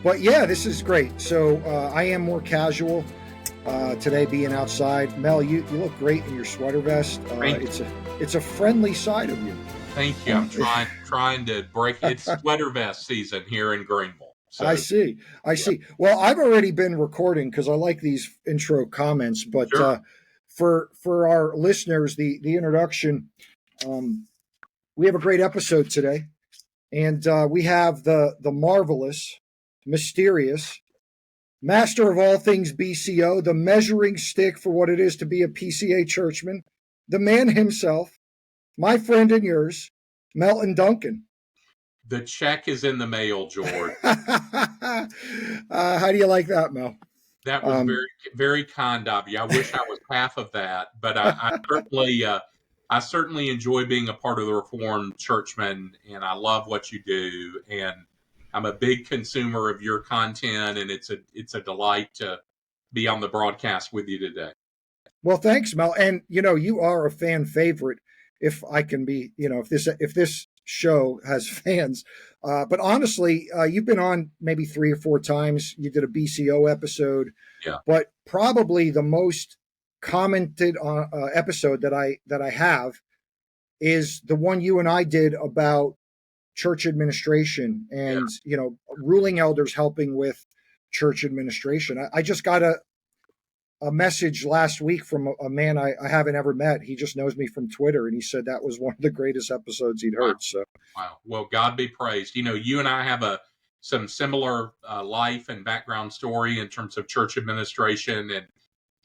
But yeah, this is great. So I am more casual today, being outside. Mel, you look great in your sweater vest. Thank you. It's a friendly side of you. Thank you. I'm trying to break. It's sweater vest season here in Greenville. I So see. I yeah, see. Well, I've already been recording because I like these intro comments. But sure. for our listeners, the introduction, um, we have a great episode today, and we have the marvelous, mysterious, master of all things BCO, the measuring stick for what it is to be a PCA churchman, the man himself, my friend and yours, Mel Duncan. The check is in the mail, George. How do you like that, Mel? That was Um, very kind of you. I wish I was half of that, but I certainly enjoy being a part of the Reformed Churchman, and I love what you do. And I'm a big consumer of your content, and it's a delight to be on the broadcast with you today. well, thanks, Mel. And you are a fan favorite. If I can be, if this show has fans, but honestly, you've been on maybe 3 or 4 times. You did a BCO episode, Yeah. but probably the most commented on episode that I have is the one you and I did about church administration Yeah. and ruling elders helping with church administration. I just got a message last week from a man I haven't ever met. He just knows me from Twitter, and he said that was one of the greatest episodes he'd Wow. heard. So, Wow. Well, God be praised. You and I have some similar life and background story in terms of church administration, and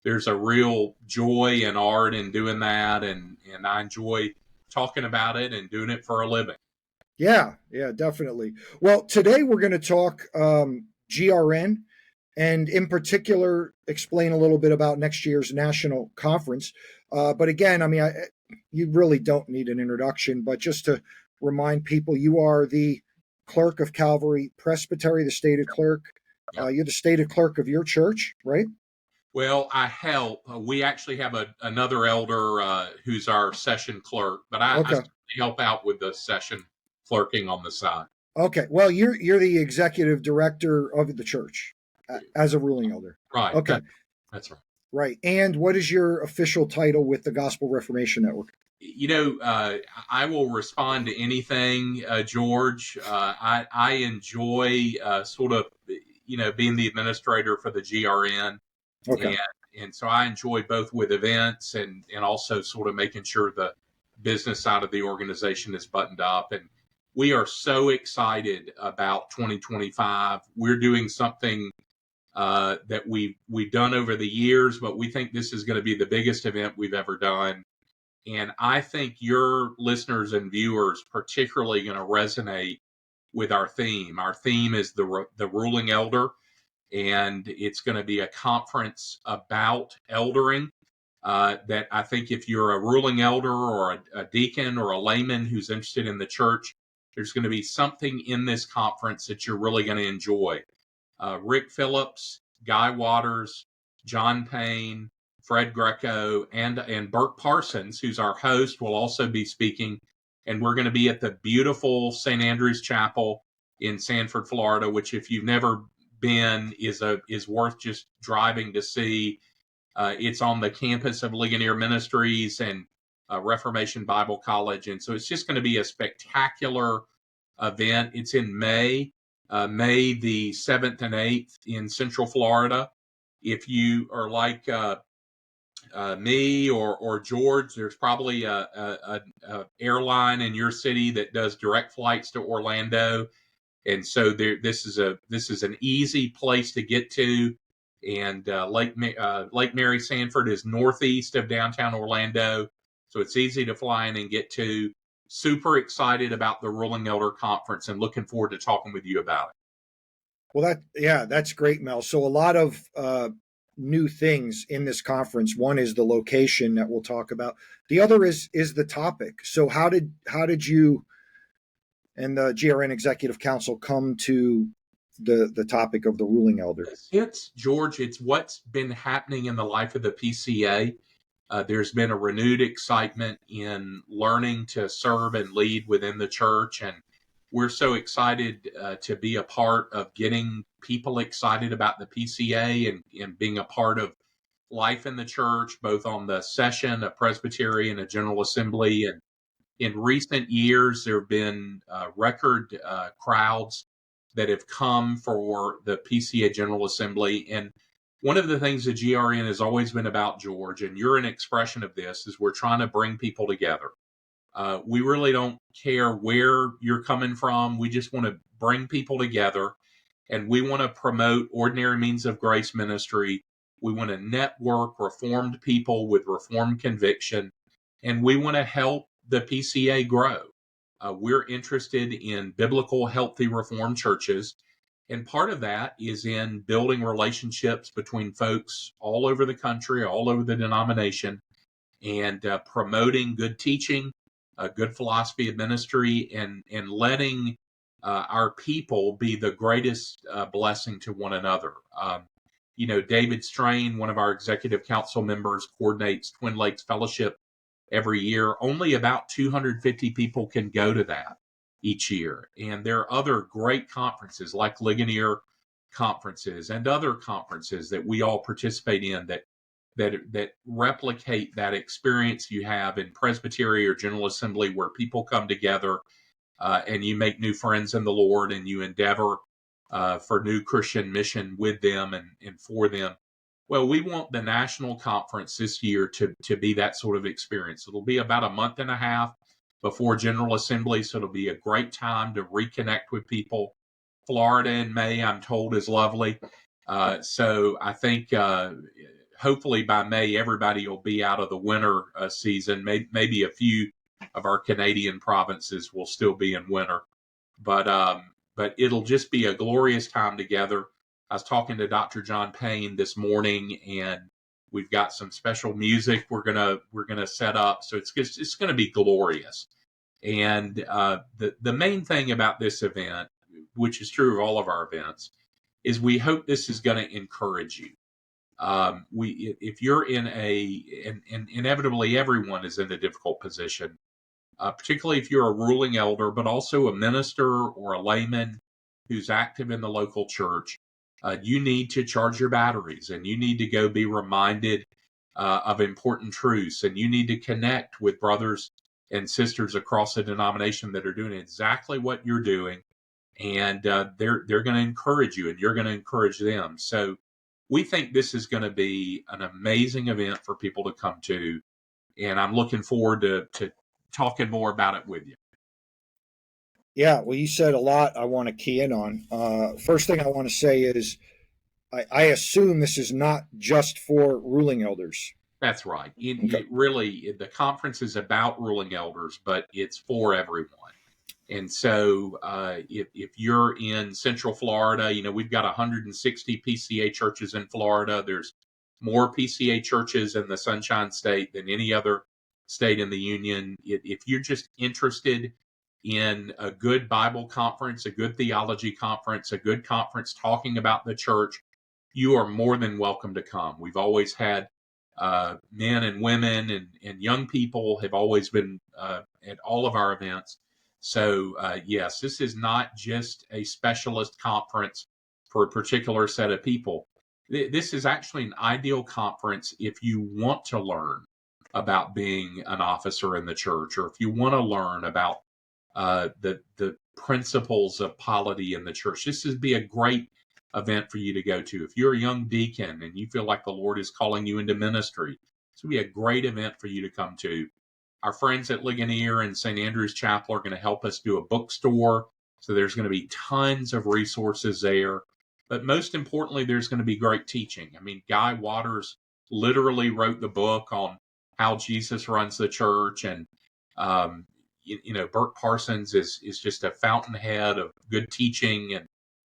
there's a real joy and art in doing that, and I enjoy talking about it and doing it for a living. yeah, definitely. Well, today we're going to talk GRN, and in particular, explain a little bit about next year's national conference. But again, I mean, you really don't need an introduction, but just to remind people, you are the clerk of Calvary Presbytery, the stated clerk. Yeah. You're the stated clerk of your church, right? Well, I help. We actually have another elder who's our session clerk, but I Okay. help out with the session clerking on the side. Okay. Well, you're the executive director of the church as a ruling elder. Right. Okay. That's right. Right. And what is your official title with the Gospel Reformation Network? I will respond to anything, George. I enjoy sort of, being the administrator for the GRN. Okay. And so I enjoy both with events and also sort of making sure the business side of the organization is buttoned up. And we are so excited about 2025. We're doing something that we've done over the years, but we think this is going to be the biggest event we've ever done. And I think your listeners and viewers particularly going to resonate with our theme. Our theme is the ruling elder, and it's going to be a conference about eldering. That I think if you're a ruling elder or a deacon or a layman who's interested in the church, there's going to be something in this conference that you're really going to enjoy. Rick Phillips, Guy Waters, John Payne, Fred Greco, and Bert Parsons, who's our host, will also be speaking. And we're going to be at the beautiful St. Andrew's Chapel in Sanford, Florida, which if you've never been is worth just driving to see. It's on the campus of Ligonier Ministries and Reformation Bible College. And so it's just going to be a spectacular event. It's in May the 7th and 8th in Central Florida. If you are like me or George, there's probably a airline in your city that does direct flights to Orlando, and so this is an easy place to get to. And Lake Mary Sanford is northeast of downtown Orlando, so it's easy to fly in and get to. Super excited about the Ruling Elder Conference and looking forward to talking with you about it. Well, that's great, Mel. So a lot of new things in this conference. One is the location that we'll talk about. The other is the topic. So how did you and the GRN Executive Council come to the topic of the ruling elder? It's George. It's what's been happening in the life of the PCA. There's been a renewed excitement in learning to serve and lead within the church, and we're so excited to be a part of getting people excited about the PCA and being a part of life in the church, both on the session, a presbytery, and a general assembly. And in recent years, there have been record crowds that have come for the PCA General Assembly. And one of the things that GRN has always been about, George, and you're an expression of this, is we're trying to bring people together. We really don't care where you're coming from. We just want to bring people together, and we want to promote Ordinary Means of Grace ministry. We want to network Reformed people with Reformed conviction, and we want to help the PCA grow. We're interested in biblical, healthy Reformed churches. And part of that is in building relationships between folks all over the country, all over the denomination, and promoting good teaching, a good philosophy of ministry, and letting our people be the greatest blessing to one another. David Strain, one of our executive council members, coordinates Twin Lakes Fellowship every year. Only about 250 people can go to that each year. And there are other great conferences like Ligonier conferences and other conferences that we all participate in that replicate that experience you have in presbytery or general assembly, where people come together and you make new friends in the Lord, and you endeavor for new Christian mission with them and for them. Well, we want the national conference this year to be that sort of experience. It'll be about a month and a half before General Assembly, so it'll be a great time to reconnect with people. Florida in May, I'm told, is lovely. So I think hopefully by May, everybody will be out of the winter season. Maybe a few of our Canadian provinces will still be in winter. But it'll just be a glorious time together. I was talking to Dr. John Payne this morning, and we've got some special music we're gonna set up. So it's gonna be glorious. And the main thing about this event, which is true of all of our events, is we hope this is going to encourage you. If you're in and inevitably everyone is in a difficult position, particularly if you're a ruling elder, but also a minister or a layman who's active in the local church. You need to charge your batteries, and you need to go be reminded of important truths, and you need to connect with brothers and sisters across the denomination that are doing exactly what you're doing, and they're going to encourage you, and you're going to encourage them. So we think this is going to be an amazing event for people to come to, and I'm looking forward to talking more about it with you. Yeah, well, you said a lot I want to key in on. First thing I want to say is I assume this is not just for ruling elders. That's right. It really, the conference is about ruling elders, but it's for everyone. And so if you're in Central Florida, we've got 160 PCA churches in Florida. There's more PCA churches in the Sunshine State than any other state in the union. If you're just interested in a good Bible conference, a good theology conference, a good conference talking about the church, you are more than welcome to come. We've always had men and women and young people have always been at all of our events. So, yes, this is not just a specialist conference for a particular set of people. This is actually an ideal conference if you want to learn about being an officer in the church, or if you want to learn about the principles of polity in the church. This would be a great event for you to go to. If you're a young deacon and you feel like the Lord is calling you into ministry, this would be a great event for you to come to. Our friends at Ligonier and St. Andrew's Chapel are going to help us do a bookstore. So there's going to be tons of resources there. But most importantly, there's going to be great teaching. I mean, Guy Waters literally wrote the book on how Jesus runs the church. And, Bert Parsons is just a fountainhead of good teaching and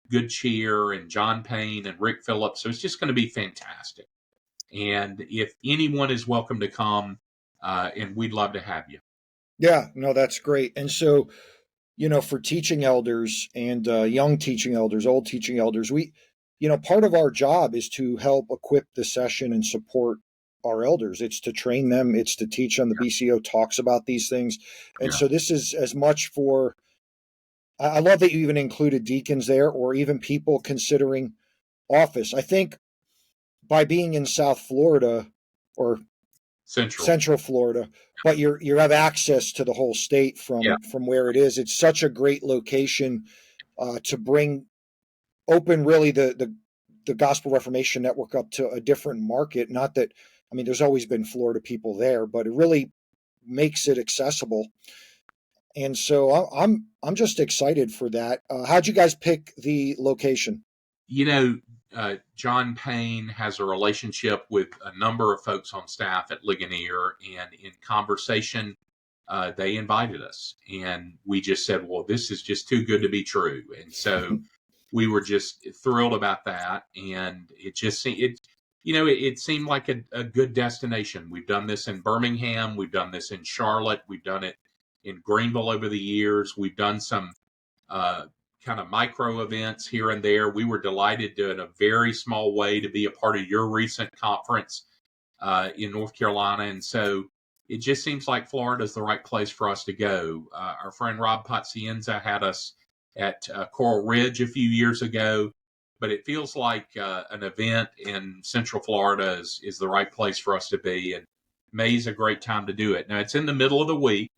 good cheer, and John Payne and Rick Phillips. So it's just going to be fantastic. And if anyone is welcome to come, and we'd love to have you. Yeah, no, that's great. And so, for teaching elders and young teaching elders, old teaching elders, part of our job is to help equip the session and support our elders. It's to train them. It's to teach them. The BCO talks about these things. And so this is as much for I love that you even included deacons there, or even people considering office. I think by being in South Florida or Central. Central Florida, but you have access to the whole state Yeah. from where it is. It's such a great location to bring open really the Gospel Reformation Network up to a different market. Not that, I mean, there's always been Florida people there, but it really makes it accessible. And so I'm just excited for that. How'd you guys pick the location? You know, John Payne has a relationship with a number of folks on staff at Ligonier, and in conversation, they invited us, and we just said, "Well, this is just too good to be true," and so we were just thrilled about that, and it just it seemed like a good destination. We've done this in Birmingham, we've done this in Charlotte, we've done it in Greenville over the years. We've done some uh, kind of micro events here and there. We were delighted to, in a very small way, to be a part of your recent conference in North Carolina. And so it just seems like Florida is the right place for us to go. Our friend Rob Pazienza had us at Coral Ridge a few years ago, but it feels like an event in Central Florida is the right place for us to be. And May's a great time to do it. Now, it's in the middle of the week,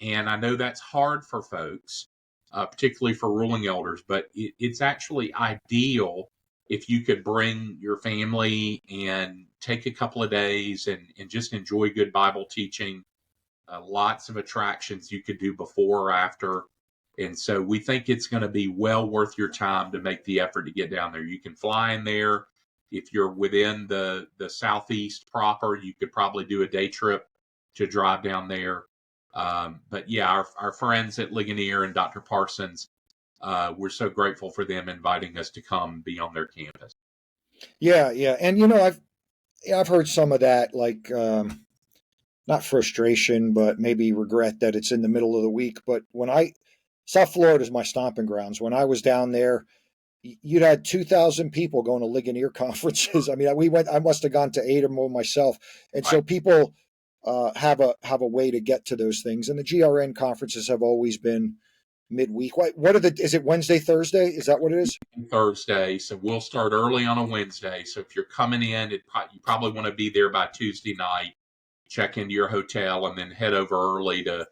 and I know that's hard for folks, particularly for ruling elders, but it's actually ideal if you could bring your family and take a couple of days and just enjoy good Bible teaching. Lots of attractions you could do before or after. And so we think it's going to be well worth your time to make the effort to get down there. You can fly in there. If you're within the Southeast proper, you could probably do a day trip to drive down there. But yeah, our friends at Ligonier and Dr. Parsons, we're so grateful for them inviting us to come be on their campus. Yeah, yeah, and I've heard some of that, like not frustration, but maybe regret that it's in the middle of the week. But South Florida is my stomping grounds. When I was down there, you'd had 2,000 people going to Ligonier conferences. I mean, I must have gone to 8 or more myself, and so Right. people have a way to get to those things. And the GRN conferences have always been midweek. Is it Wednesday, Thursday? Is that what it is? Thursday, so we'll start early on a Wednesday. So if you're coming in, you probably want to be there by Tuesday night. Check into your hotel and then head over early to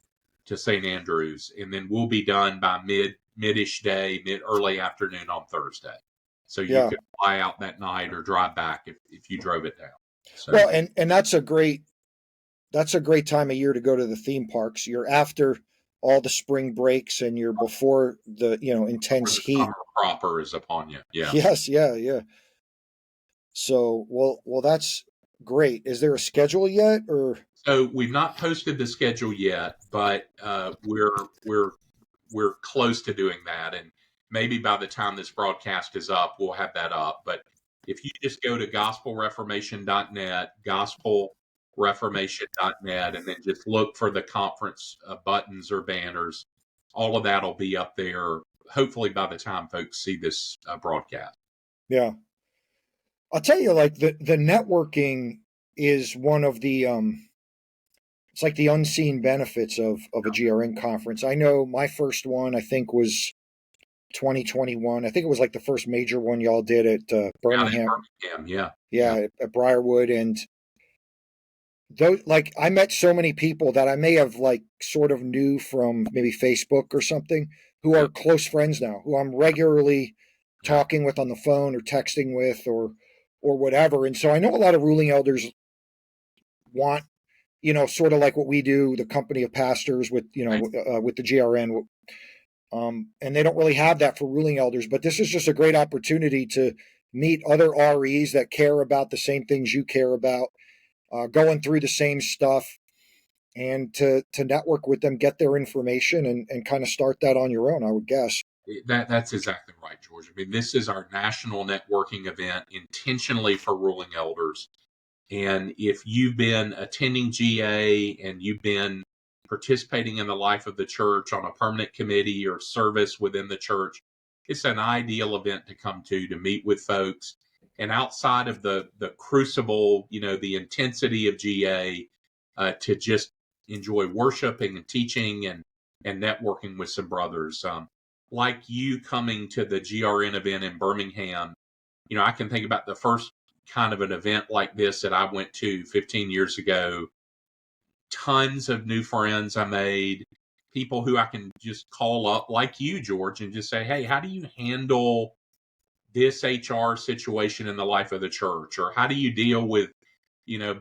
St. Andrews, and then we'll be done by mid-ish day, early afternoon on Thursday. So you Yeah. could fly out that night or drive back if you drove it down. So Well, and that's a great time of year to go to the theme parks. You're after all the spring breaks and you're before the intense the heat. summer proper is upon you. Yeah. Yes, yeah, yeah. So well, that's great. Is there a schedule yet, or? So we've not posted the schedule yet, but we're close to doing that, and maybe by the time this broadcast is up, we'll have that up. But if you just go to gospelreformation.net, gospelreformation.net, and then just look for the conference buttons or banners, all of that will be up there. Hopefully, by the time folks see this broadcast. Yeah, I'll tell you, like the networking is one of the it's like the unseen benefits of a GRN conference. I know my first one, I think, was 2021. I think it was like the first major one y'all did at Birmingham. Yeah. Yeah, at Briarwood. And those, like, I met so many people that I may have like sort of knew from maybe Facebook or something, who are close friends now, who I'm regularly talking with on the phone or texting with or whatever. And so I know a lot of ruling elders want, sort of like what we do, the company of pastors with, with the GRN. And they don't really have that for ruling elders, but this is just a great opportunity to meet other REs that care about the same things you care about, going through the same stuff, and to network with them, get their information, and kind of start that on your own, I would guess. That's exactly right, George. I mean, this is our national networking event intentionally for ruling elders. And if you've been attending GA and you've been participating in the life of the church on a permanent committee or service within the church, it's an ideal event to come to meet with folks. And outside of the crucible, the intensity of GA, to just enjoy worshiping and teaching and networking with some brothers. like you coming to the GRN event in Birmingham, I can think about the first kind of an event like this that I went to 15 years ago. Tons of new friends I made, people who I can just call up like you, George, and just say, hey, how do you handle this HR situation in the life of the church? Or how do you deal with,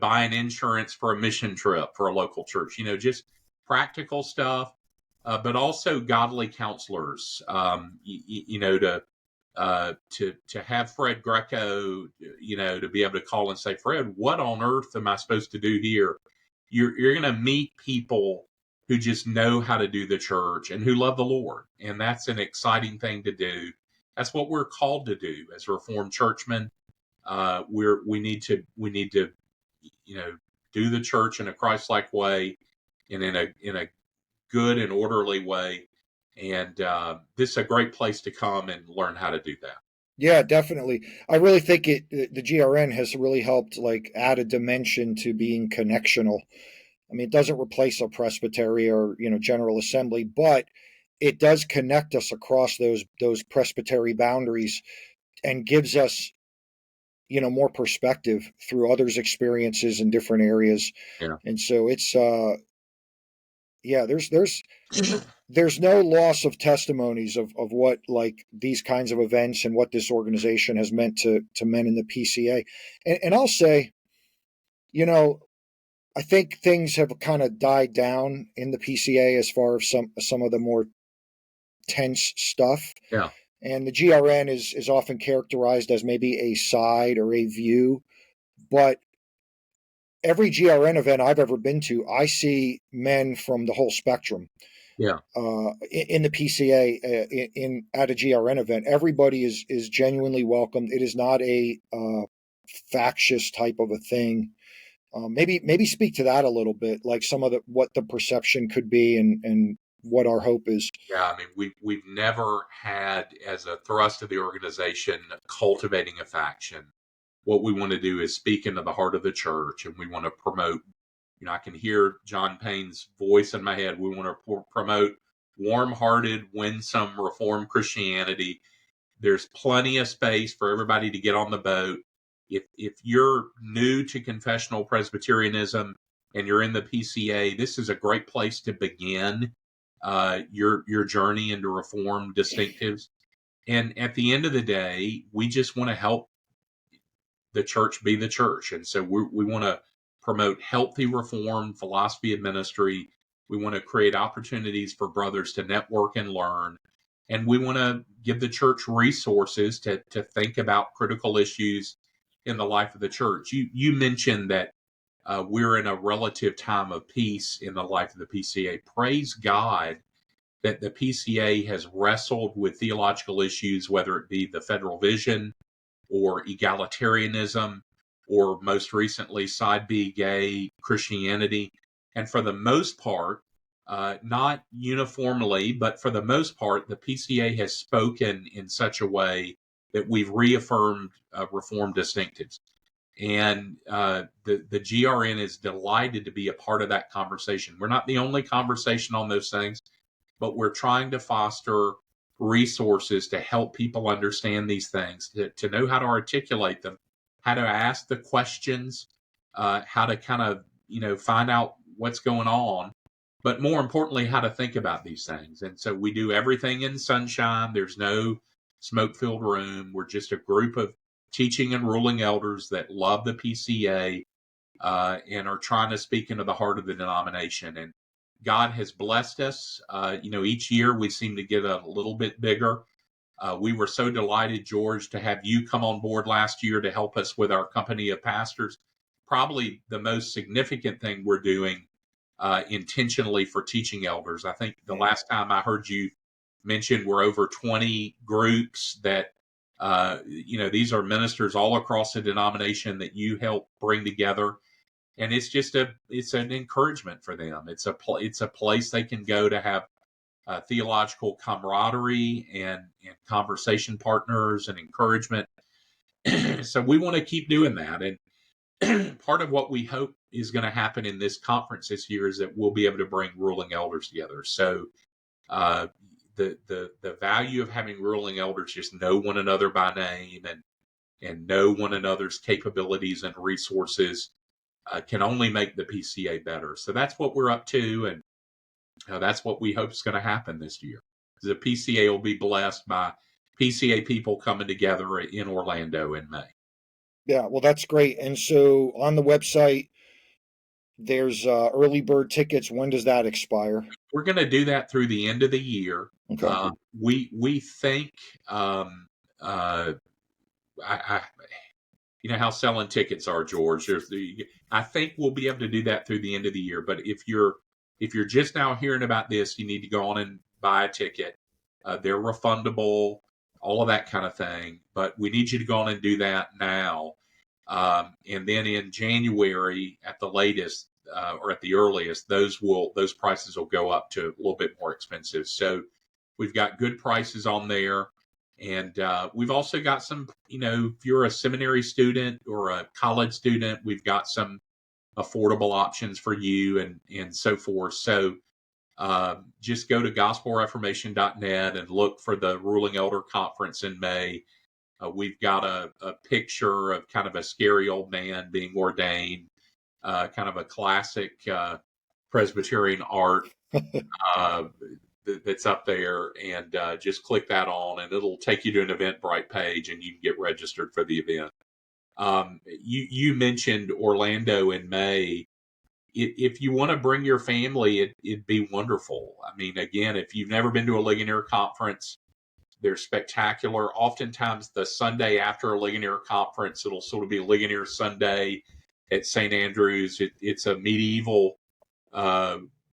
buying insurance for a mission trip for a local church? Just practical stuff, but also godly counselors, to have Fred Greco, to be able to call and say, Fred, what on earth am I supposed to do here? You're going to meet people who just know how to do the church and who love the Lord. And that's an exciting thing to do. That's what we're called to do as Reformed churchmen. We need to, do the church in a Christ-like way and in a good and orderly way. And this is a great place to come and learn how to do that. Yeah, definitely. I really think the GRN has really helped like add a dimension to being connectional. I mean, it doesn't replace a presbytery or general assembly, but it does connect us across those presbytery boundaries and gives us more perspective through others' experiences in different areas. Yeah. And so it's yeah, there's no loss of testimonies of what like these kinds of events and what this organization has meant to men in the PCA. And I'll say, I think things have kind of died down in the PCA as far as some of the more tense stuff. Yeah. And the GRN is often characterized as maybe a side or a view, but every GRN event I've ever been to, I see men from the whole spectrum. Yeah. In the PCA, in at a GRN event, everybody is genuinely welcomed. It is not a factious type of a thing. Maybe speak to that a little bit, like some of what the perception could be and what our hope is. Yeah, I mean, we've never had as a thrust of the organization cultivating a faction. What we want to do is speak into the heart of the church, and we want to promote. I can hear John Payne's voice in my head. We want to promote warm-hearted, winsome Reformed Christianity. There's plenty of space for everybody to get on the boat. If you're new to confessional Presbyterianism and you're in the PCA, this is a great place to begin your journey into Reformed distinctives. And at the end of the day, we just want to help the church be the church. And so we want to promote healthy Reformed philosophy of ministry. We want to create opportunities for brothers to network and learn. And we want to give the church resources to think about critical issues in the life of the church. You mentioned that we're in a relative time of peace in the life of the PCA. Praise God that the PCA has wrestled with theological issues, whether it be the federal vision or egalitarianism, or most recently, side B gay Christianity. And for the most part, not uniformly, but for the most part, the PCA has spoken in such a way that we've reaffirmed Reformed distinctives. And the GRN is delighted to be a part of that conversation. We're not the only conversation on those things, but we're trying to foster resources to help people understand these things, to know how to articulate them, how to ask the questions, how to kind of, find out what's going on, but more importantly, how to think about these things. And so we do everything in sunshine. There's no smoke-filled room. We're just a group of teaching and ruling elders that love the PCA and are trying to speak into the heart of the denomination. And God has blessed us. Each year we seem to get a little bit bigger. We were so delighted, George, to have you come on board last year to help us with our company of pastors. Probably the most significant thing we're doing intentionally for teaching elders. I think the last time I heard you mention we're over 20 groups that, these are ministers all across the denomination that you help bring together. And it's just it's an encouragement for them. It's a place they can go to have theological camaraderie and conversation partners and encouragement. So we want to keep doing that. And part of what we hope is going to happen in this conference this year is that we'll be able to bring ruling elders together. So the value of having ruling elders just know one another by name and know one another's capabilities and resources can only make the PCA better. So that's what we're up to, and that's what we hope is going to happen this year. The PCA will be blessed by PCA people coming together in Orlando in May. Yeah, well, that's great. And so on the website, there's early bird tickets. When does that expire? We're going to do that through the end of the year. Okay. We think I you know how selling tickets are, George. I think we'll be able to do that through the end of the year. But if you're just now hearing about this, you need to go on and buy a ticket. They're refundable, all of that kind of thing. But we need you to go on and do that now. And then in January, at the latest or at the earliest, those prices will go up to a little bit more expensive. So we've got good prices on there. And we've also got some, if you're a seminary student or a college student, we've got some affordable options for you and so forth. So just go to gospelreformation.net and look for the Ruling Elder Conference in May. We've got a picture of kind of a scary old man being ordained, kind of a classic Presbyterian art that's up there, and just click that on, and it'll take you to an Eventbrite page, and you can get registered for the event. You mentioned Orlando in May. If you want to bring your family, it'd be wonderful. I mean, again, if you've never been to a Ligonier conference, they're spectacular. Oftentimes, the Sunday after a Ligonier conference, it'll sort of be Ligonier Sunday at St. Andrews. It's a medieval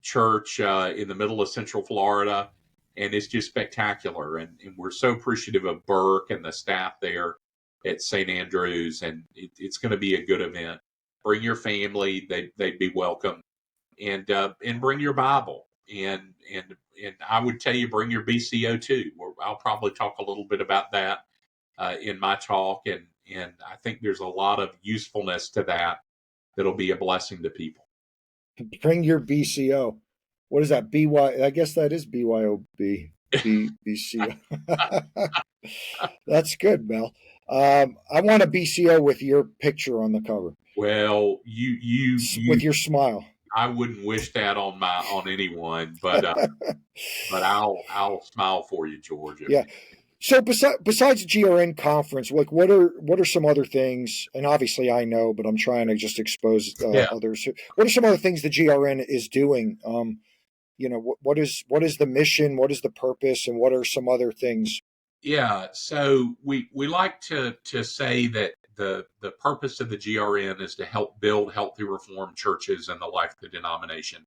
church in the middle of Central Florida, and it's just spectacular. And we're so appreciative of Burke and the staff there at St. Andrews, and it's going to be a good event. Bring your family; they'd be welcome, and bring your Bible. And I would tell you, bring your BCO too. I'll probably talk a little bit about that in my talk, and I think there's a lot of usefulness to that that'll be a blessing to people. Bring your BCO. What is that? I guess that is BYOB. BCO. That's good, Mel. I want a BCO with your picture on the cover. Well, you with your smile. I wouldn't wish that on anyone, but I'll smile for you, George. Yeah. So besides the GRN conference, like what are some other things? And obviously I know, but I'm trying to just expose others. What are some other things the GRN is doing? What is the mission? What is the purpose? And what are some other things? Yeah. So we like to say that the purpose of the GRN is to help build healthy Reformed churches in the life of the denomination.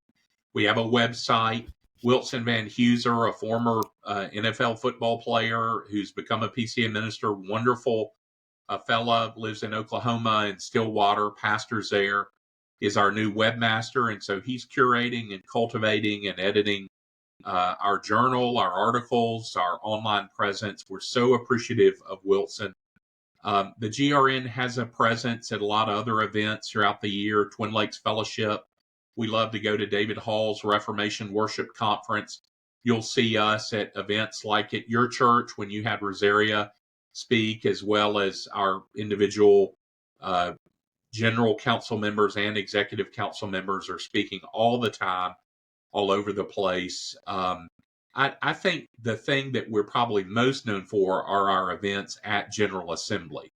We have a website. Wilson Van Heuser, a former NFL football player who's become a PCA minister, wonderful fella, lives in Oklahoma and Stillwater, pastors there, is our new webmaster. And so he's curating and cultivating and editing our journal, our articles, our online presence. We're so appreciative of Wilson. The GRN has a presence at a lot of other events throughout the year, Twin Lakes Fellowship. We love to go to David Hall's Reformation Worship Conference. You'll see us at events like at your church when you had Rosaria speak, as well as our individual general council members and executive council members are speaking all the time, all over the place. I think the thing that we're probably most known for are our events at General Assembly.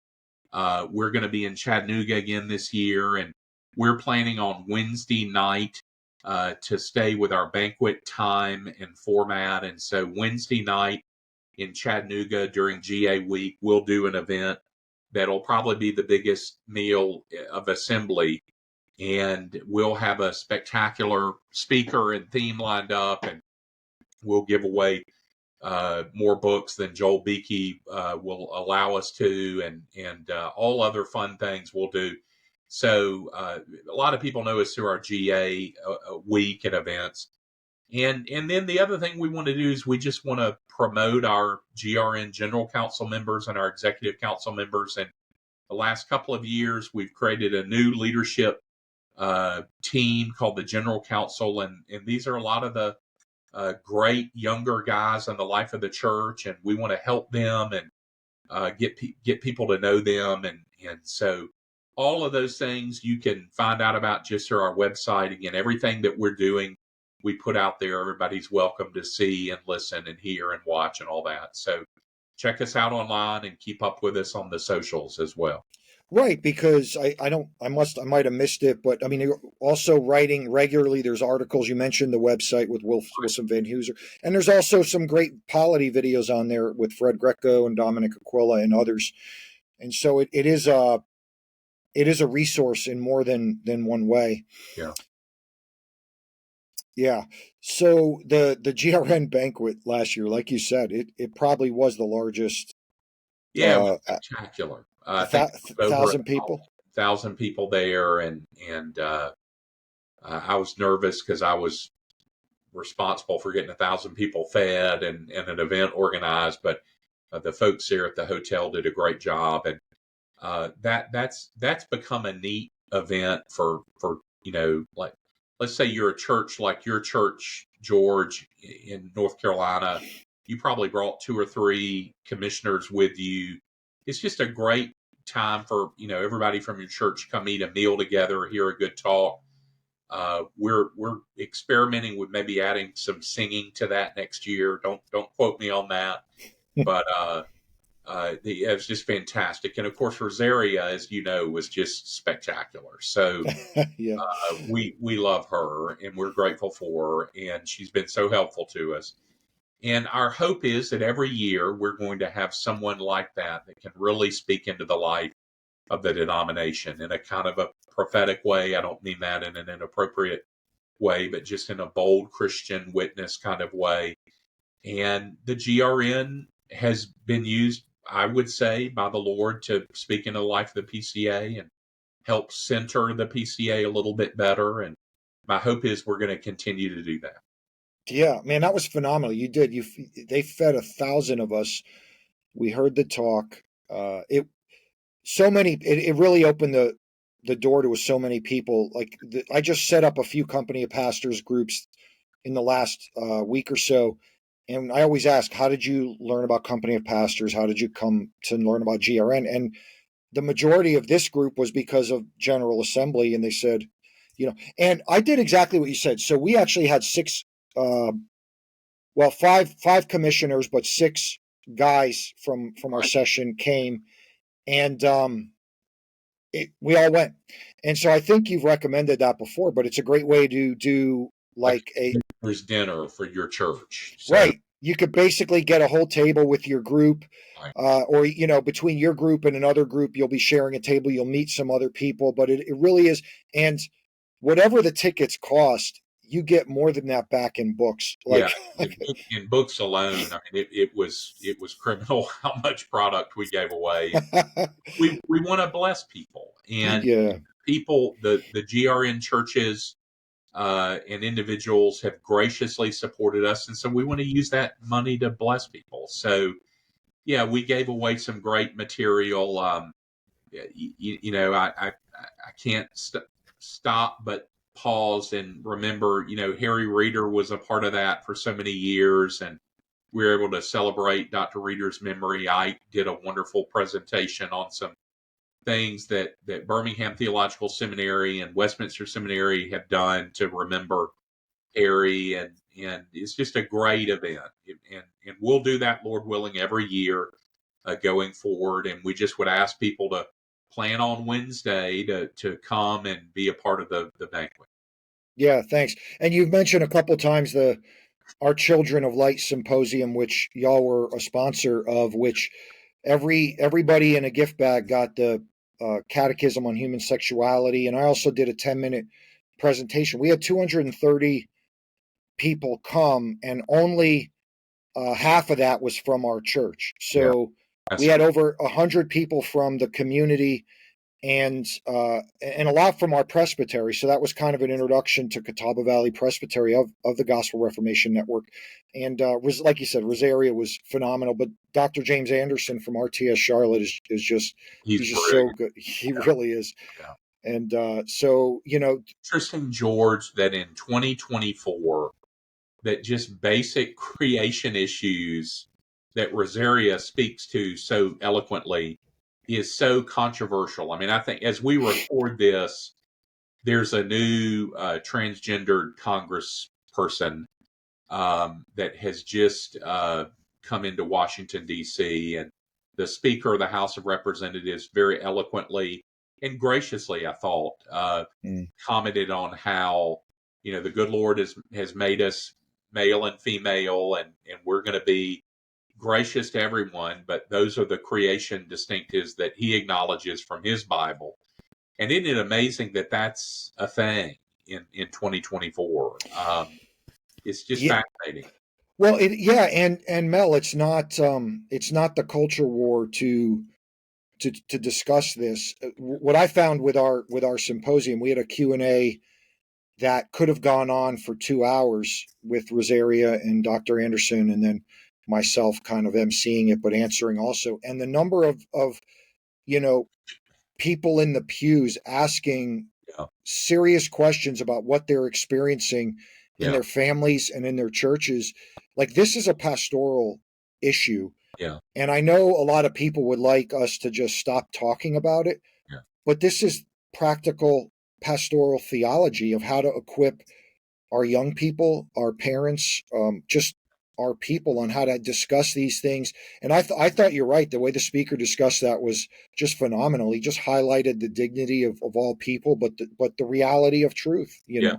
We're going to be in Chattanooga again this year, and we're planning on Wednesday night to stay with our banquet time and format. And so Wednesday night in Chattanooga during GA week, we'll do an event that'll probably be the biggest meal of assembly. And we'll have a spectacular speaker and theme lined up, and we'll give away more books than Joel Beakey will allow us to, and all other fun things we'll do. So a lot of people know us through our GA week and events. And then the other thing we want to do is we just want to promote our GRN General Council members and our Executive Council members. And the last couple of years, we've created a new leadership team called the General Council. And these are a lot of the great younger guys in the life of the church, and we want to help them and get people to know them, and so all of those things you can find out about just through our website. Again, everything that we're doing, we put out there. Everybody's welcome to see and listen and hear and watch and all that. So check us out online and keep up with us on the socials as well. Right, because I might have missed it, but I mean, you're also writing regularly. There's articles. You mentioned the website with Wilson Van Heuser, and there's also some great polity videos on there with Fred Greco and Dominic Aquila and others. And so it is a resource in more than one way. Yeah. Yeah. So the GRN banquet last year, like you said, it probably was the largest. Yeah, it was spectacular. I think over 1,000 people. 1,000 people there, and I was nervous because I was responsible for getting 1,000 people fed and an event organized, but the folks here at the hotel did a great job, and that's become a neat event for like, let's say you're a church like your church, George, in North Carolina. You probably brought 2 or 3 commissioners with you. It's just a great time for everybody from your church come eat a meal together, hear a good talk. We're experimenting with maybe adding some singing to that next year. Don't quote me on that, but it was just fantastic. And of course, Rosaria, as you know, was just spectacular. So Yeah. we love her and we're grateful for her, and she's been so helpful to us. And our hope is that every year we're going to have someone like that can really speak into the life of the denomination in a kind of a prophetic way. I don't mean that in an inappropriate way, but just in a bold Christian witness kind of way. And the GRN has been used, I would say, by the Lord to speak into the life of the PCA and help center the PCA a little bit better. And my hope is we're going to continue to do that. Yeah, man, that was phenomenal. You did. They fed 1,000 of us. We heard the talk. It really opened the door to so many people. Like I just set up a few company of pastors groups in the last week or so, and I always ask, how did you learn about company of pastors? How did you come to learn about GRN? And the majority of this group was because of General Assembly, and they said, and I did exactly what you said. So we actually had 6. Five commissioners, but 6 guys from our session came, and we all went. And so I think you've recommended that before, but it's a great way to do like a dinner for your church. So, right. You could basically get a whole table with your group, right. Or between your group and another group, you'll be sharing a table. You'll meet some other people, but it really is. And whatever the tickets cost, you get more than that back in books. In books alone, I mean, it was criminal how much product we gave away. we want to bless people, and people, the GRN churches and individuals have graciously supported us, and so we want to use that money to bless people. So, yeah, we gave away some great material. I can't stop but pause and remember, Harry Reeder was a part of that for so many years, and we were able to celebrate Dr. Reeder's memory. I did a wonderful presentation on some things that Birmingham Theological Seminary and Westminster Seminary have done to remember Harry, and it's just a great event. And we'll do that, Lord willing, every year going forward. And we just would ask people to plan on Wednesday to come and be a part of the banquet. Yeah, thanks. And you've mentioned a couple times our Children of Light Symposium, which y'all were a sponsor of, which everybody in a gift bag got the Catechism on Human Sexuality. And I also did a 10-minute presentation. We had 230 people come, and only half of that was from our church. So we had over 100 people from the community, and a lot from our presbytery. So that was kind of an introduction to Catawba Valley Presbytery of the Gospel Reformation Network. And like you said, Rosaria was phenomenal. But Dr. James Anderson from RTS Charlotte is just he's just so good. He really is. Yeah. And so interesting, George, that in 2024 that just basic creation issues that Rosaria speaks to so eloquently is so controversial. I mean, I think as we record this, there's a new transgendered congressperson that has just come into Washington, D.C., and the Speaker of the House of Representatives very eloquently and graciously, I thought, commented on how, the good Lord has made us male and female, and we're going to be gracious to everyone, but those are the creation distinctives that he acknowledges from his Bible. And isn't it amazing that that's a thing in 2024? It's just Yeah. fascinating. Well, and Mel, it's not the culture war to discuss this. What I found with our symposium, we had a Q&A that could have gone on for 2 hours with Rosaria and Dr. Anderson, and then myself kind of emceeing it, but answering also. And the number of people in the pews asking Yeah. serious questions about what they're experiencing in Yeah. their families and in their churches. Like, this is a pastoral issue. Yeah. And I know a lot of people would like us to just stop talking about it, Yeah. but this is practical pastoral theology of how to equip our young people, our parents, just our people on how to discuss these things. And I thought you're right. The way the speaker discussed that was just phenomenal. He just highlighted the dignity of all people, but the reality of truth, Yeah.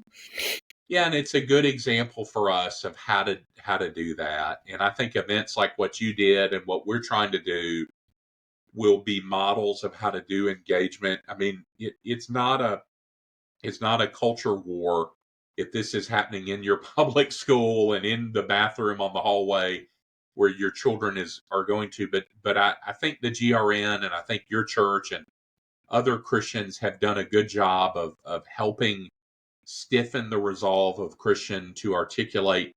Yeah, and it's a good example for us of how to do that. And I think events like what you did and what we're trying to do will be models of how to do engagement. I mean, it's not a culture war if this is happening in your public school and in the bathroom on the hallway where your children are going to. But I think the GRN and I think your church and other Christians have done a good job of helping stiffen the resolve of Christian to articulate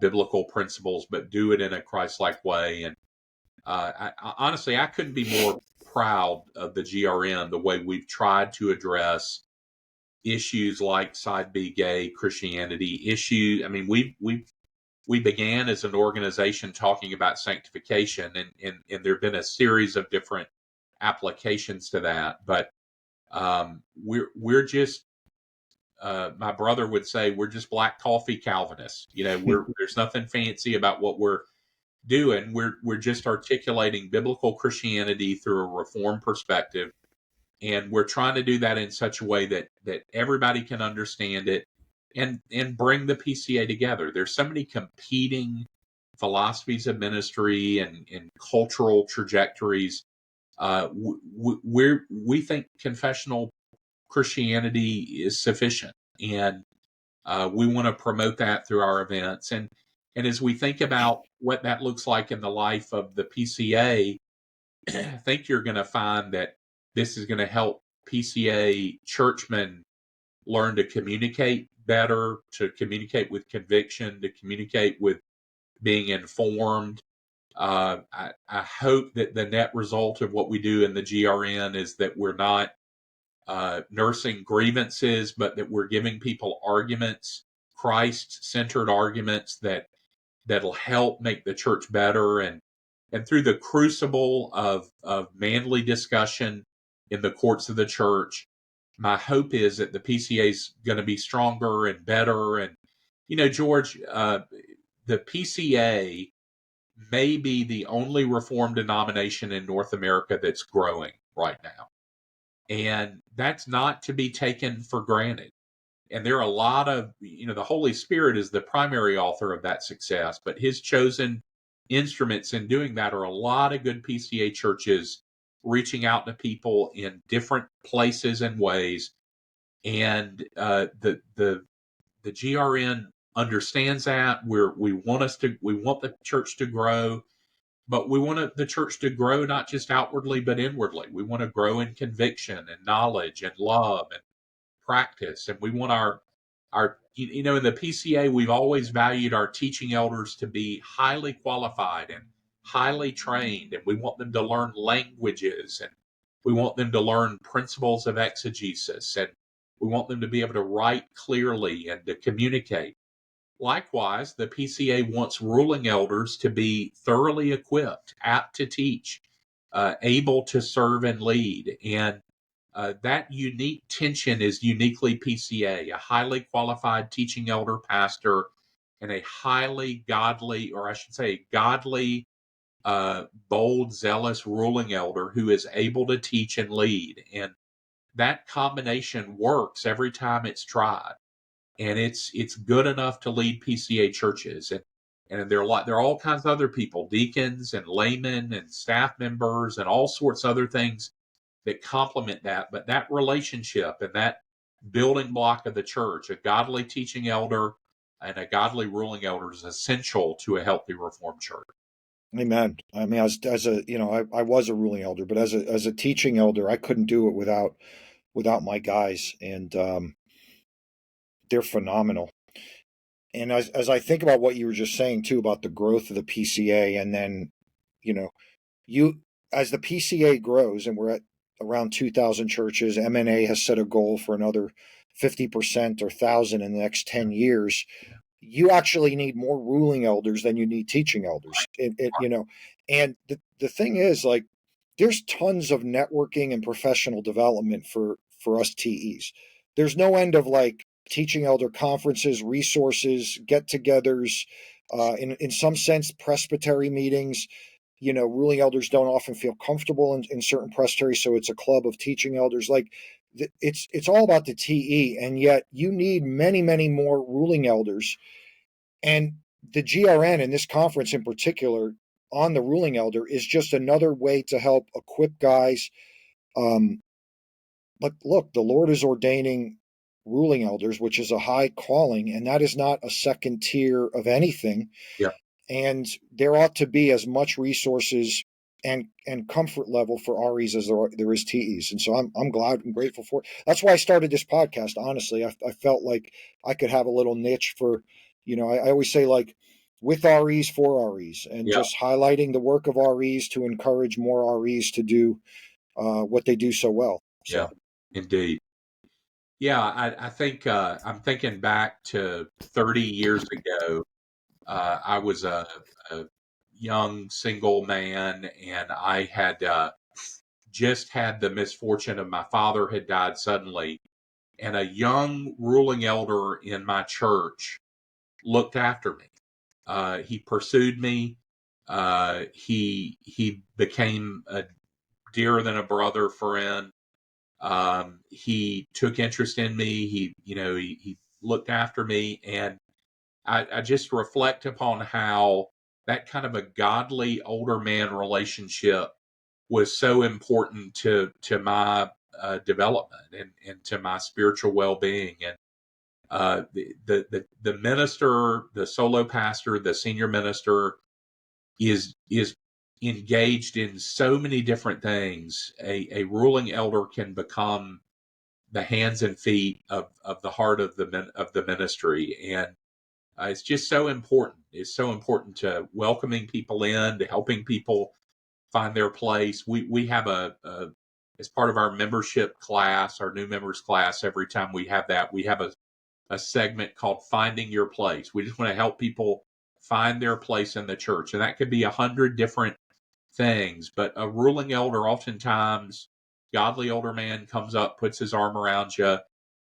biblical principles, but do it in a Christ-like way. And honestly, I couldn't be more proud of the GRN, the way we've tried to address issues like side B gay Christianity issues. I mean, we began as an organization talking about sanctification, and there have been a series of different applications to that. But we're just my brother would say we're just black coffee Calvinists. There's nothing fancy about what we're doing. We're just articulating biblical Christianity through a Reformed perspective, and we're trying to do that in such a way that everybody can understand it and bring the PCA together. There's so many competing philosophies of ministry and cultural trajectories. We think confessional Christianity is sufficient, and we want to promote that through our events. And as we think about what that looks like in the life of the PCA, I think you're going to find that this is going to help PCA churchmen learn to communicate better, to communicate with conviction, to communicate with being informed. I hope that the net result of what we do in the GRN is that we're not nursing grievances, but that we're giving people arguments, Christ-centered arguments that'll help make the church better. And through the crucible of manly discussion in the courts of the church, my hope is that the PCA is going to be stronger and better. And, George, the PCA may be the only Reformed denomination in North America that's growing right now. And that's not to be taken for granted. And there are a lot of, the Holy Spirit is the primary author of that success, but his chosen instruments in doing that are a lot of good PCA churches reaching out to people in different places and ways. And the GRN understands that. We want the church to grow, but we want the church to grow not just outwardly but inwardly. We want to grow in conviction and knowledge and love and practice, and we want our in the PCA we've always valued our teaching elders to be highly qualified and highly trained, and we want them to learn languages, and we want them to learn principles of exegesis, and we want them to be able to write clearly and to communicate. Likewise, the PCA wants ruling elders to be thoroughly equipped, apt to teach, able to serve and lead. And that unique tension is uniquely PCA, a highly qualified teaching elder pastor and a highly godly, or I should say, godly, bold, zealous ruling elder who is able to teach and lead. And that combination works every time it's tried. And it's good enough to lead PCA churches. And there are all kinds of other people, deacons and laymen and staff members and all sorts of other things that complement that. But that relationship and that building block of the church, a godly teaching elder and a godly ruling elder, is essential to a healthy Reformed church. Amen. I mean, as a, I was a ruling elder, but as a teaching elder, I couldn't do it without my guys, and they're phenomenal. And as I think about what you were just saying too about the growth of the PCA, and then, you as the PCA grows, and we're at around 2,000 churches, MNA has set a goal for another 50% or 1,000 in the next 10 years. You actually need more ruling elders than you need teaching elders. And the thing is, like, there's tons of networking and professional development for us TEs. There's no end of like teaching elder conferences, resources, get-togethers, in some sense, presbytery meetings. Ruling elders don't often feel comfortable in certain presbyteries, so it's a club of teaching elders. Like, it's all about the TE, and yet you need many, many more ruling elders. And the GRN in this conference in particular on the ruling elder is just another way to help equip guys. But look, the Lord is ordaining ruling elders, which is a high calling, and that is not a second tier of anything. Yeah. And there ought to be as much resources and comfort level for REs as there is TEs. And so I'm glad and grateful for it. That's why I started this podcast. Honestly, I felt like I could have a little niche for, I always say, like, with REs for REs, and just highlighting the work of REs to encourage more REs to do what they do so well. So. Yeah, indeed. Yeah, I think I'm thinking back to 30 years ago. I was a young single man, and I had just had the misfortune of my father had died suddenly, and a young ruling elder in my church looked after me. He pursued me. He became a dearer than a brother friend. He took interest in me. He looked after me, and I just reflect upon how that kind of a godly older man relationship was so important to my development and to my spiritual well-being. And the minister, the solo pastor, the senior minister is engaged in so many different things. A ruling elder can become the hands and feet of the heart of the ministry, and it's just so important. It's so important to welcoming people in, to helping people find their place. We have as part of our membership class, our new members class. Every time we have that, we have a segment called Finding Your Place. We just want to help people find their place in the church, and that could be 100 different things. But a ruling elder, oftentimes, godly older man, comes up, puts his arm around you,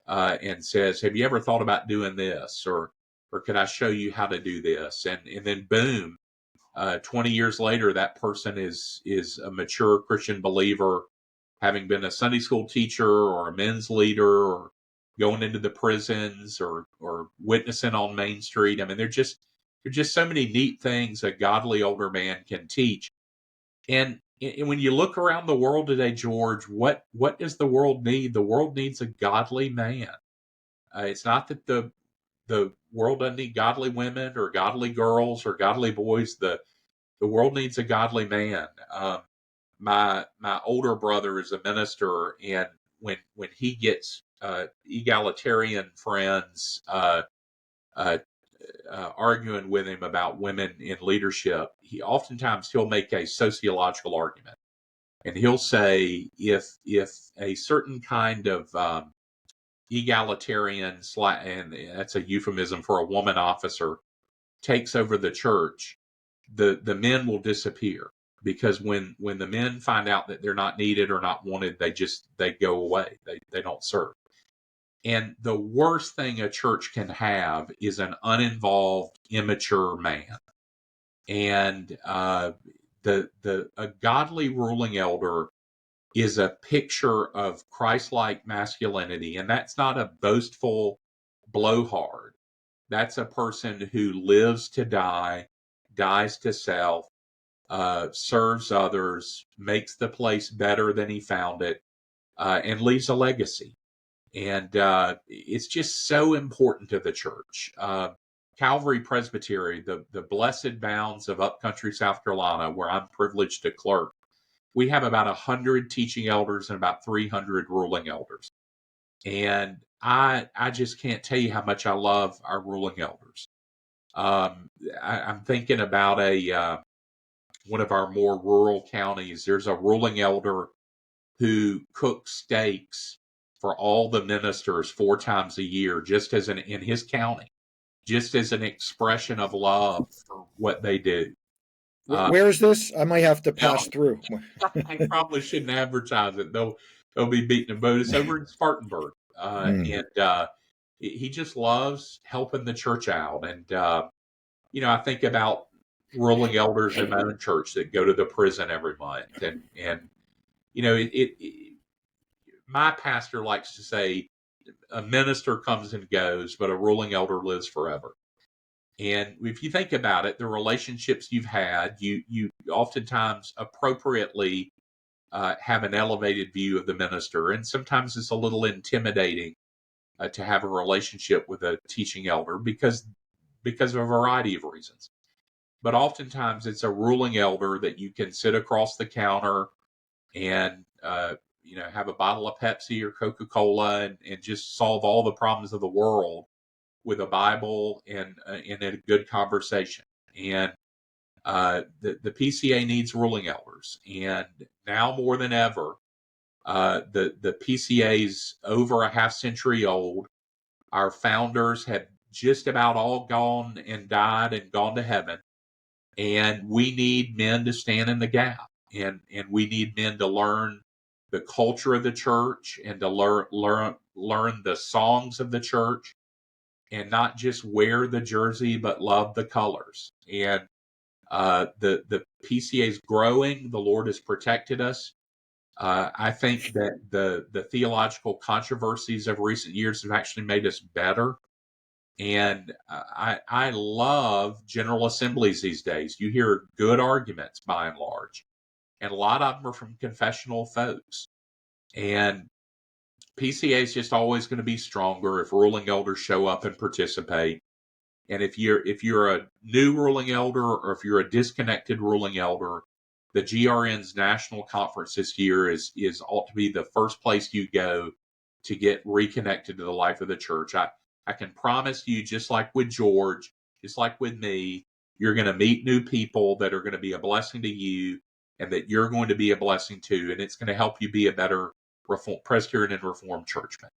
and says, "Have you ever thought about doing this?" Or could I show you how to do this? And then boom, 20 years later, that person is a mature Christian believer, having been a Sunday school teacher or a men's leader, or going into the prisons, or witnessing on Main Street. I mean, there's just so many neat things a godly older man can teach. And when you look around the world today, George, what does the world need? The world needs a godly man. It's not that the world doesn't need godly women or godly girls or godly boys. The world needs a godly man. My older brother is a minister, and when he gets egalitarian friends arguing with him about women in leadership, he'll make a sociological argument, and he'll say if a certain kind of egalitarian, and that's a euphemism for a woman officer, takes over the church, the men will disappear, because when the men find out that they're not needed or not wanted, they go away. They don't serve. And the worst thing a church can have is an uninvolved, immature man. And a godly ruling elder is a picture of Christ-like masculinity, and that's not a boastful blowhard. That's a person who lives to die, dies to self, serves others, makes the place better than he found it, and leaves a legacy. And it's just so important to the church. Calvary Presbytery, the blessed bounds of upcountry South Carolina, where I'm privileged to clerk, we have about 100 teaching elders and about 300 ruling elders. And I just can't tell you how much I love our ruling elders. I'm thinking about one of our more rural counties. There's a ruling elder who cooks steaks for all the ministers 4 times a year, just as in his county, just as an expression of love for what they do. Where is this? I might have to pass through. I probably shouldn't advertise it. They'll be beating a boat. It's over in Spartanburg, and he just loves helping the church out. And I think about ruling elders in my own church that go to the prison every month, and my pastor likes to say, a minister comes and goes, but a ruling elder lives forever. And if you think about it, the relationships you've had, you oftentimes appropriately have an elevated view of the minister. And sometimes it's a little intimidating to have a relationship with a teaching elder because of a variety of reasons. But oftentimes it's a ruling elder that you can sit across the counter and have a bottle of Pepsi or Coca-Cola and just solve all the problems of the world with a Bible and in a good conversation. And the PCA needs ruling elders, and now more than ever, the PCA's over a half century old. Our founders have just about all gone and died and gone to heaven, and we need men to stand in the gap, and we need men to learn the culture of the church and to learn the songs of the church, and not just wear the jersey, but love the colors. And the PCA is growing. The Lord has protected us. I think that the theological controversies of recent years have actually made us better. And I love General Assemblies these days. You hear good arguments by and large. And a lot of them are from confessional folks. And PCA is just always going to be stronger if ruling elders show up and participate. And if you're a new ruling elder, or if you're a disconnected ruling elder, the GRN's national conference this year is ought to be the first place you go to get reconnected to the life of the church. I can promise you, just like with George, just like with me, you're going to meet new people that are going to be a blessing to you, and that you're going to be a blessing to, and it's going to help you be a better Presbyterian and Reformed churchman.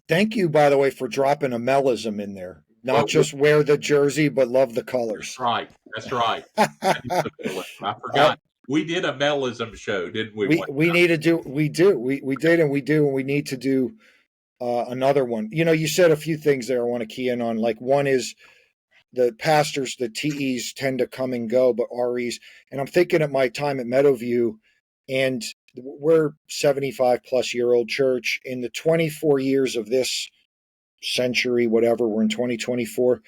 Thank you, by the way, for dropping a Melism in there. Not just wear the jersey, but love the colors. That's right. I forgot. We did a Melism show, didn't we? We need to do. We did, and we need to do another one. You said a few things there I want to key in on. Like, one is the pastors, the TEs tend to come and go, but REs. And I'm thinking of my time at Meadowview, and we're 75 plus year old church. In the 24 years of this century, whatever, we're in 2024.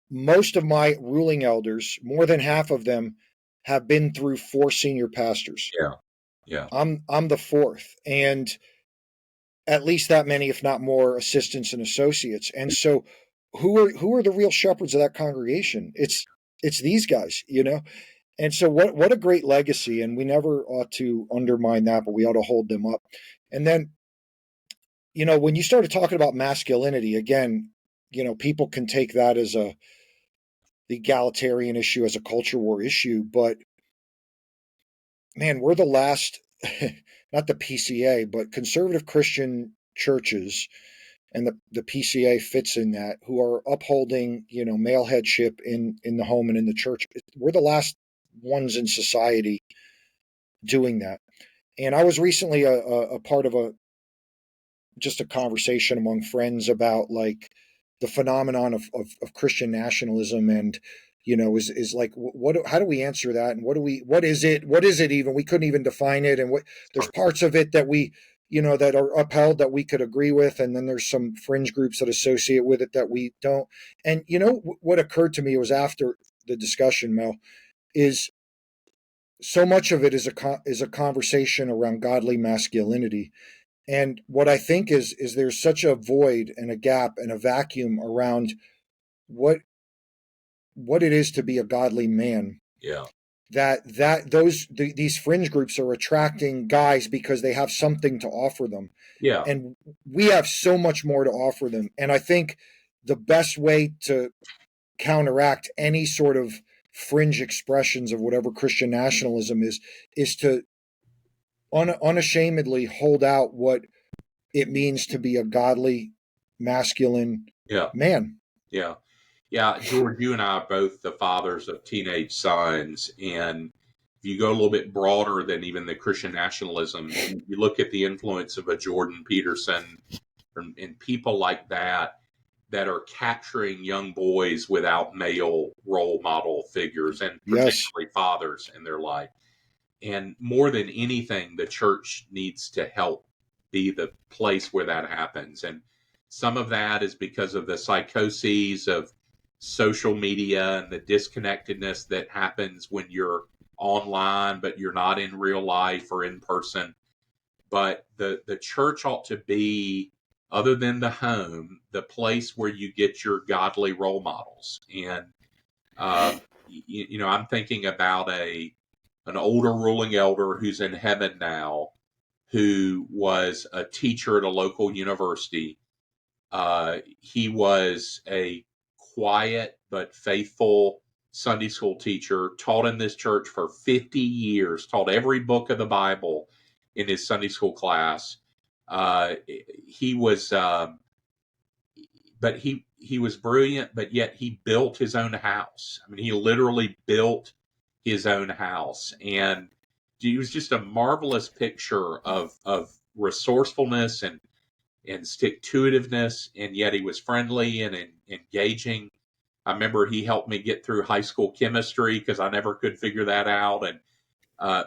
Most of my ruling elders, more than half of them, have been through 4 senior pastors. Yeah. I'm the 4th, and at least that many, if not more, assistants and associates. And so, who are the real shepherds of that congregation? It's these guys, And so, what a great legacy, and we never ought to undermine that, but we ought to hold them up. And then, when you started talking about masculinity again, people can take that as the egalitarian issue, as a culture war issue, but man, we're the last, not the PCA, but conservative Christian churches, and the PCA fits in that, who are upholding, male headship in the home and in the church. We're the last ones in society doing that. And I was recently a part of just a conversation among friends about like the phenomenon of Christian nationalism, and is like, how do we answer that, and what is it even? We couldn't even define it, and there's parts of it that we that are upheld that we could agree with, and then there's some fringe groups that associate with it that we don't. And what occurred to me was, after the discussion, Mel, is so much of it is a conversation around godly masculinity. And what I think is there's such a void and a gap and a vacuum around what it is to be a godly man. Yeah. These fringe groups are attracting guys because they have something to offer them. Yeah. And we have so much more to offer them. And I think the best way to counteract any sort of fringe expressions of whatever Christian nationalism is to unashamedly hold out what it means to be a godly, masculine man. Yeah. Yeah. George, you and I are both the fathers of teenage sons. And if you go a little bit broader than even the Christian nationalism, you look at the influence of a Jordan Peterson and people like that are capturing young boys without male role model figures, and particularly fathers in their life. And more than anything, the church needs to help be the place where that happens. And some of that is because of the psychoses of social media and the disconnectedness that happens when you're online, but you're not in real life or in person. But the church ought to be, other than the home, the place where you get your godly role models. And, I'm thinking about an older ruling elder who's in heaven now, who was a teacher at a local university. He was a quiet but faithful Sunday school teacher, taught in this church for 50 years, taught every book of the Bible in his Sunday school class. He was, but he was brilliant, but yet he built his own house. I mean, he literally built his own house, and he was just a marvelous picture of resourcefulness and stick-to-itiveness, and yet he was friendly and engaging. I remember he helped me get through high school chemistry because I never could figure that out. And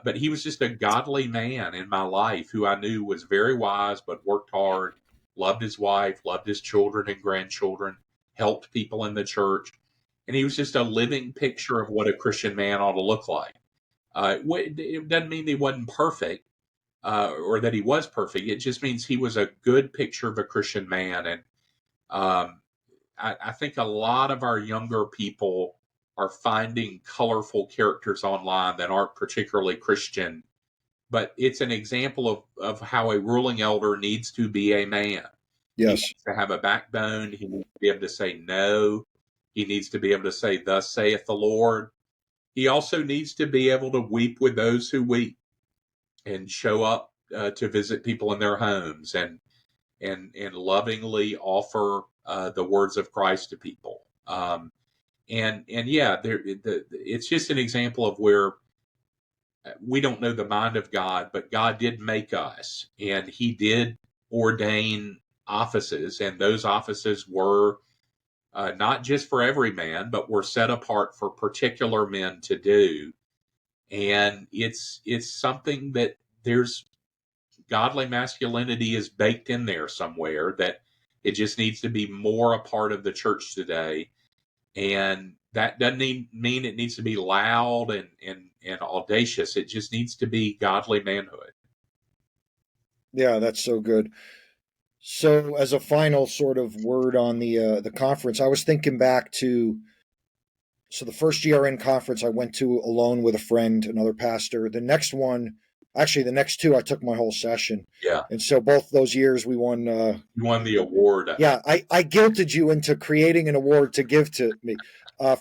but he was just a godly man in my life who I knew was very wise, but worked hard, loved his wife, loved his children and grandchildren, helped people in the church. And he was just a living picture of what a Christian man ought to look like. It doesn't mean he wasn't perfect or that he was perfect. It just means he was a good picture of a Christian man. And I think a lot of our younger people are finding colorful characters online that aren't particularly Christian, but it's an example of how a ruling elder needs to be a man. Yes. He needs to have a backbone. He needs to be able to say no. He needs to be able to say, "Thus saith the Lord." He also needs to be able to weep with those who weep and show up to visit people in their homes and lovingly offer the words of Christ to people. It's just an example of where we don't know the mind of God, but God did make us, and He did ordain offices, and those offices were not just for every man, but were set apart for particular men to do. And it's something that there's godly masculinity is baked in there somewhere, that it just needs to be more a part of the church today. And that doesn't mean it needs to be loud and audacious. It just needs to be godly manhood. Yeah, that's so good. So, as a final sort of word on the conference, I was thinking back to the first GRN conference I went to alone with a friend, another pastor. The next one, actually, the next two, I took my whole session. Yeah. And so both those years we won. You won the award. Yeah, I guilted you into creating an award to give to me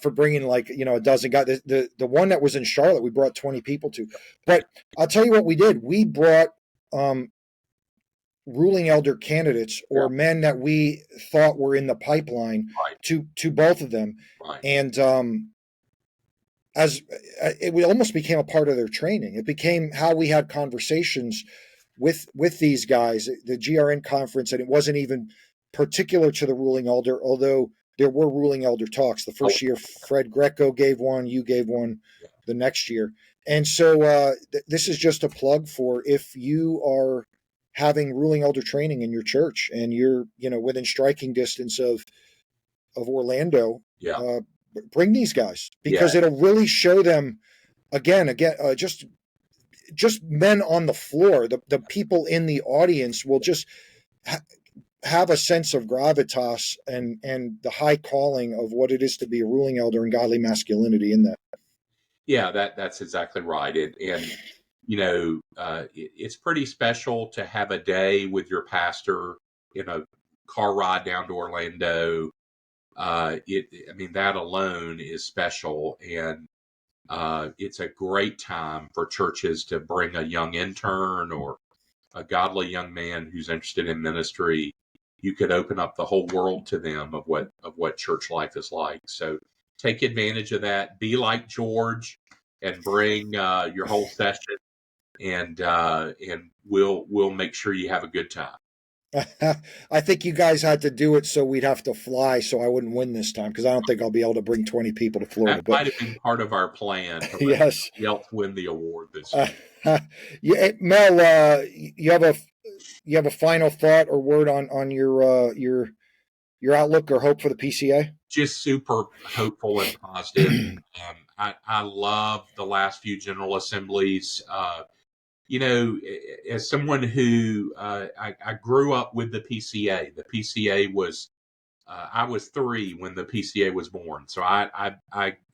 for bringing a dozen guys. The one that was in Charlotte, we brought 20 people to. But I'll tell you what we did. We brought ruling elder candidates or men that we thought were in the pipeline to both of them. And as it almost became a part of their training, it became how we had conversations with these guys, the GRN conference, and it wasn't even particular to the ruling elder, although there were ruling elder talks. The first year, Fred Greco gave one, you gave one the next year. And so this is just a plug for if you are having ruling elder training in your church and you're, within striking distance of Orlando, bring these guys, because it'll really show them again, just men on the floor. The people in the audience will just have a sense of gravitas and the high calling of what it is to be a ruling elder and godly masculinity in that. Yeah, that's exactly right. And it's pretty special to have a day with your pastor in a car ride down to Orlando. That alone is special, and it's a great time for churches to bring a young intern or a godly young man who's interested in ministry. You could open up the whole world to them of what church life is like. So take advantage of that. Be like George and bring your whole session, and we'll make sure you have a good time. I think you guys had to do it so we'd have to fly, so I wouldn't win this time, because I don't think I'll be able to bring 20 people to Florida. That might have been part of our plan to yes, help win the award this year. Mel, you have a final thought or word on your outlook or hope for the PCA? Just super hopeful and positive. I love the last few General Assemblies. As someone who I grew up with the PCA. The PCA was I was 3 when the PCA was born, so I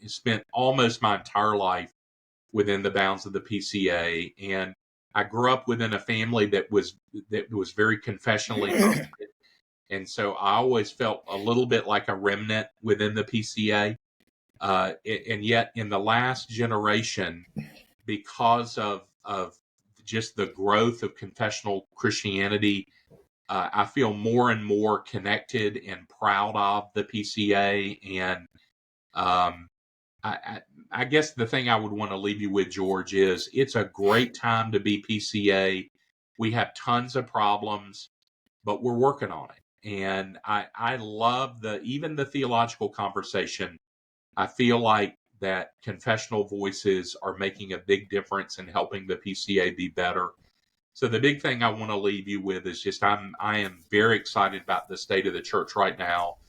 spent almost my entire life within the bounds of the PCA, and I grew up within a family that was very confessionally minded, and so I always felt a little bit like a remnant within the PCA, and yet in the last generation, because of just the growth of confessional Christianity, I feel more and more connected and proud of the PCA. And I guess the thing I would want to leave you with, George, is it's a great time to be PCA. We have tons of problems, but we're working on it. And I love even the theological conversation. I feel like that confessional voices are making a big difference in helping the PCA be better. So the big thing I want to leave you with is just I am very excited about the state of the church right now,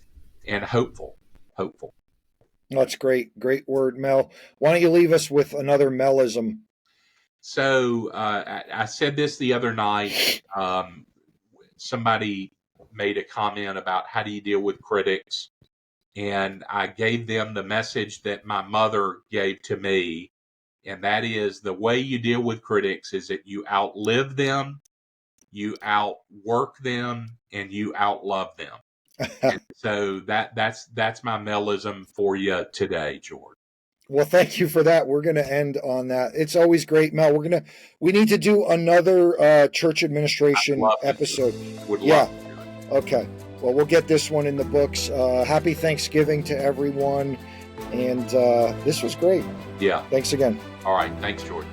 and hopeful. That's great word, Mel. Why don't you leave us with another Melism? So I said this the other night. Somebody made a comment about how do you deal with critics, and I gave them the message that my mother gave to me. And that is, the way you deal with critics is that you outlive them, you outwork them, and you outlove them. And so that's my Melism for you today, George. Well, thank you for that. We're going to end on that. It's always great, Mel. We need to do another church administration episode. Would love to. Okay. Well, we'll get this one in the books. Happy Thanksgiving to everyone. And this was great. Yeah. Thanks again. All right. Thanks, Jordan.